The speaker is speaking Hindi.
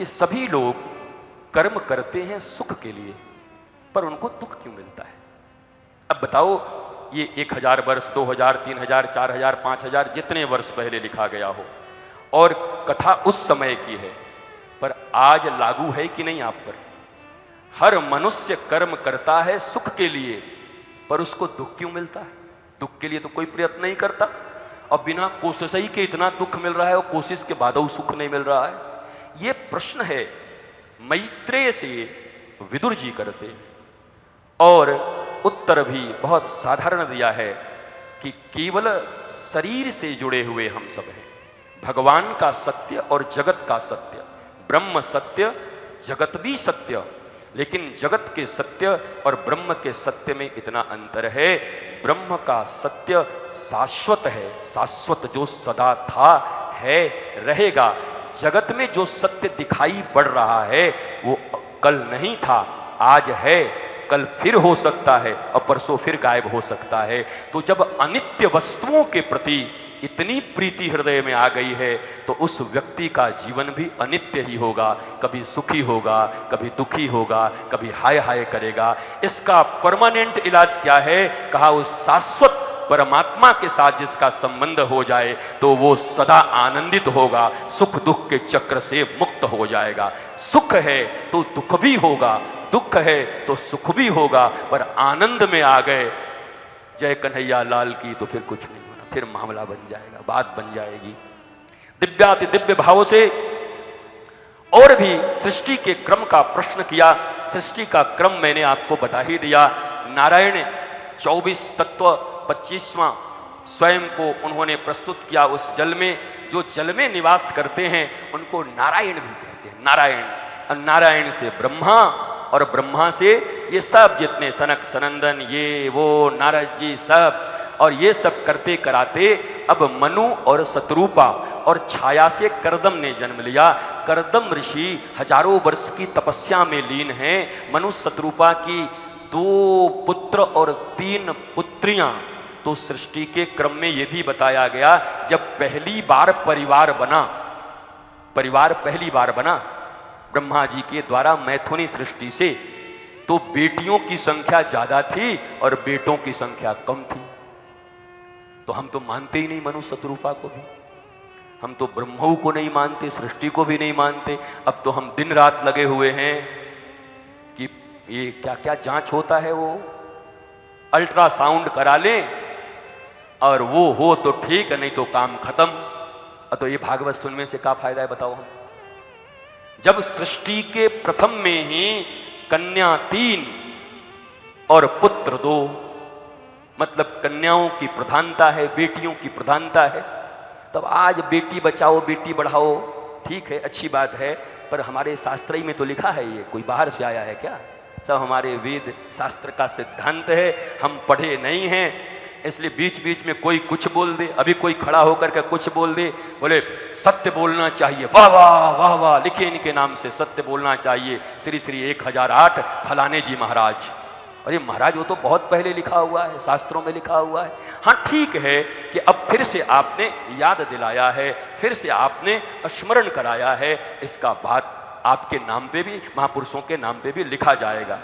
कि सभी लोग कर्म करते हैं सुख के लिए, पर उनको दुख क्यों मिलता है? अब बताओ, ये 1000 वर्ष, 2000, 3000, 4000, 5000 जितने वर्ष पहले लिखा गया हो, और कथा उस समय की है, पर आज लागू है कि नहीं आप पर? हर मनुष्य कर्म करता है सुख के लिए, पर उसको दुख क्यों मिलता है? दुख के लिए तो कोई प्रयत्न नहीं करता, और बिना कोशिश ही के इतना दुख मिल रहा है, और कोशिश के बाद सुख नहीं मिल रहा है। ये प्रश्न है मैत्रेय से विदुर जी करते हैं, और उत्तर भी बहुत साधारण दिया है कि केवल शरीर से जुड़े हुए हम सब हैं। भगवान का सत्य और जगत का सत्य, ब्रह्म सत्य, जगत भी सत्य, लेकिन जगत के सत्य और ब्रह्म के सत्य में इतना अंतर है। ब्रह्म का सत्य शाश्वत है, शाश्वत जो सदा था, है, रहेगा। जगत में जो सत्य दिखाई पड़ रहा है वो कल नहीं था, आज है, कल फिर हो सकता है, और परसों फिर गायब हो सकता है। तो जब अनित्य वस्तुओं के प्रति इतनी प्रीति हृदय में आ गई है, तो उस व्यक्ति का जीवन भी अनित्य ही होगा। कभी सुखी होगा, कभी दुखी होगा, कभी हाय हाय करेगा। इसका परमानेंट इलाज क्या है? कहा, उस शाश्वत परमात्मा के साथ जिसका संबंध हो जाए तो वो सदा आनंदित होगा, सुख दुख के चक्र से मुक्त हो जाएगा। सुख है तो दुख भी होगा, दुख है तो सुख भी होगा, पर आनंद में आ गए, जय कन्हैया लाल की, तो फिर कुछ नहीं होना, फिर मामला बन जाएगा, बात बन जाएगी। दिव्याति दिव्य भाव से और भी सृष्टि के क्रम का प्रश्न किया। सृष्टि का क्रम मैंने आपको बता ही दिया। नारायण 24 तत्व 25वां स्वयं को उन्होंने प्रस्तुत किया। उस जल में, जो जल में निवास करते हैं उनको नारायण भी कहते हैं। नारायण, और नारायण से ब्रह्मा, और ब्रह्मा से ये सब जितने सनक सनंदन, ये वो नारद जी सब, और ये सब करते कराते अब मनु और शतरूपा और छाया से करदम ने जन्म लिया। करदम ऋषि हजारों वर्ष की तपस्या में लीन हैं। मनु शतरूपा की 2 पुत्र और 3 पुत्रियां। तो सृष्टि के क्रम में यह भी बताया गया, जब पहली बार परिवार बना, परिवार पहली बार बना ब्रह्मा जी के द्वारा मैथुनी सृष्टि से, तो बेटियों की संख्या ज्यादा थी और बेटों की संख्या कम थी। तो हम तो मानते ही नहीं मनु शतरूपा को भी, हम तो ब्रह्मऊ को नहीं मानते, सृष्टि को भी नहीं मानते। अब तो हम दिन रात लगे हुए हैं कि ये क्या क्या जांच होता है, वो अल्ट्रासाउंड करा लें और वो हो तो ठीक है, नहीं तो काम खत्म। तो ये भागवत सुनने से क्या फायदा है बताओ हम? जब सृष्टि के प्रथम में ही कन्या 3 और पुत्र 2, मतलब कन्याओं की प्रधानता है, बेटियों की प्रधानता है। तब आज बेटी बचाओ बेटी बढ़ाओ, ठीक है, अच्छी बात है, पर हमारे शास्त्र ही में तो लिखा है, ये कोई बाहर से आया है क्या? सब हमारे वेद शास्त्र का सिद्धांत है, हम पढ़े नहीं हैं, इसलिए बीच बीच में कोई कुछ बोल दे। अभी कोई खड़ा होकर के कुछ बोल दे, बोले सत्य बोलना चाहिए, वाह वाह वाह वाह, लिखे इनके नाम से सत्य बोलना चाहिए, श्री श्री 1008 फलाने जी महाराज। अरे महाराज, वो तो बहुत पहले लिखा हुआ है, शास्त्रों में लिखा हुआ है। हाँ ठीक है कि अब फिर से आपने याद दिलाया है, फिर से आपने स्मरण कराया है, इसका बात आपके नाम पे भी, महापुरुषों के नाम पे भी लिखा जाएगा।